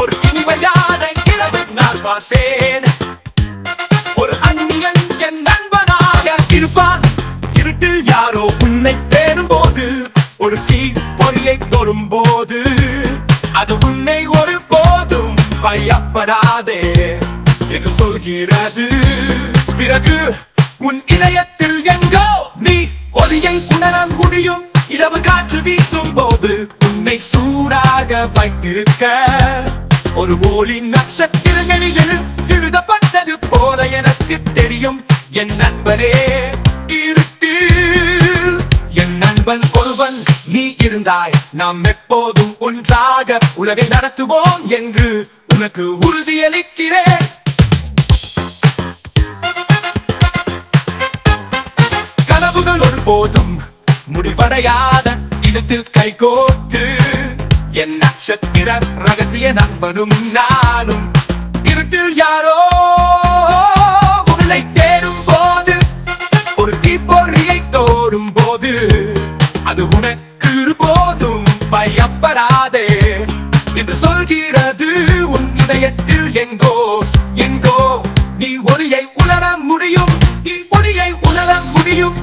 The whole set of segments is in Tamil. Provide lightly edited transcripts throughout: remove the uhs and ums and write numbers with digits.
ஒரு இனிமையான இரவு நான் பார்ப்பேன். ஒரு அந்நியன் என் நண்பனாக இருப்பான். இருட்டில் யாரோ உன்னை தேடும் போது, ஒரு தீப்பொறியை தொடும் போது, அது உன்னை ஒரு போதும் பயப்படாதே என்று சொல்கிறது. பிறகு உன் இதயத்தில் எங்கோ நீ ஒளியை உணர முடியும். இரவு காற்று வீசும் போது உன்னை சூடாக வைத்திருக்க ஒரு ஒளி நட்சத்திரங்களில் எழுதப்பட்டது போல எனக்கு தெரியும். என் நண்பனே இருட்டு, என் நண்பன் ஒருவன் நீ இருந்தாய். நாம் எப்போதும் ஒன்றாக உலகை நடத்துவோம் என்று உனக்கு உறுதியளிக்கிறேன். கனவுகள் ஒருபோதும் முடிவடையாத இடத்தில் கைகோர்த்து என் நட்சத்திர ரகசிய நண்பனும் நானும். இருட்டில் யாரோ உன்னை தேடும் போது, ஒரு தீப்பொறியை தோடும் போது, அது உனக்கு போதும் பயப்படாதே என்று சொல்கிறது. உன் இதயத்தில் எங்கோ எங்கோ நீ ஒளியை உணர முடியும். நீ ஒளியை உணர முடியும்.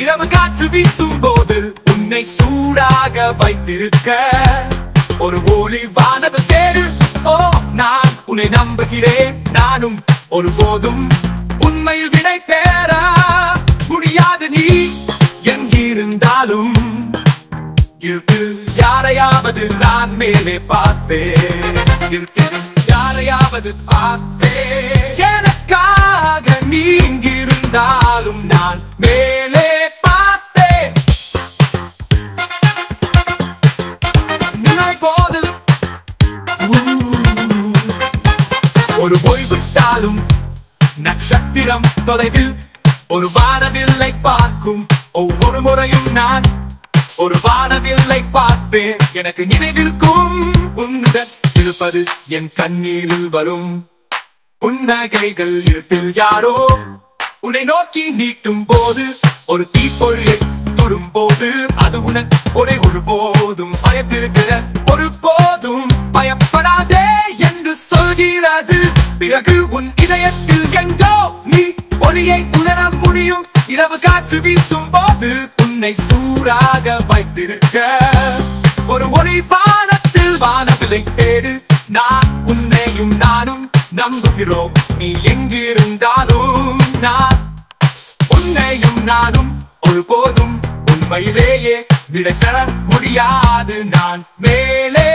இரவு காற்று வீசும் போது உன்னை சூடாக வைத்திருக்க ஒரு ஒளி வானவில் தேடு. ஓ, நான் உன்னை நம்புகிறேன். நானும் ஒருபோதும் உண்மையில் விடை பெற முடியாது. நீ எங்கிருந்தாலும் இருட்டில் யாரையாவது நான் மேலே பார்த்தேன். இருட்டில் யாரையாவது பார்த்தேன். எனக்காக நீ எங்கிருந்தாலும் நான் மேலே பார்த்தேன். நினைப்போது ஒரு ஓய்விட்டாலும் நட்சத்திரம் தொலைவில் ஒரு வானவில்லை பார்க்கும். ஒவ்வொரு முறையும் நான் ஒரு வானவில்லை பார்ப்பேன். எனக்கு நினைவிருக்கும் உன்னுடன் இருப்பது என் கண்ணீரில் வரும் புன்னகைகள். இருட்டில் யாரோ உன்னை நோக்கி நீட்டும் போது, ஒரு தீப்பொறியை தொடும் போது, அது உனக்கு ஒரு போதும் பயத்திருக்கிற ஒரு போதும் பயப்படாதே என்று சொல்கிறது. பிறகு உன் இதயத்தில் எங்கோ நீ ஒளியை உணர முடியும். இரவு காற்று வீசும் போது உன்னை சூடாக வைத்திருக்க ஒரு ஒளி வானத்தில் வானவில்லை தேடு. நான் உன்னையும் நானும் நம்புகிறோம். நீ எங்கிருந்தாலும் நான் உன்னையும் நானும் ஒருபோதும் உண்மையிலேயே விடை தர முடியாது. நான் மேலே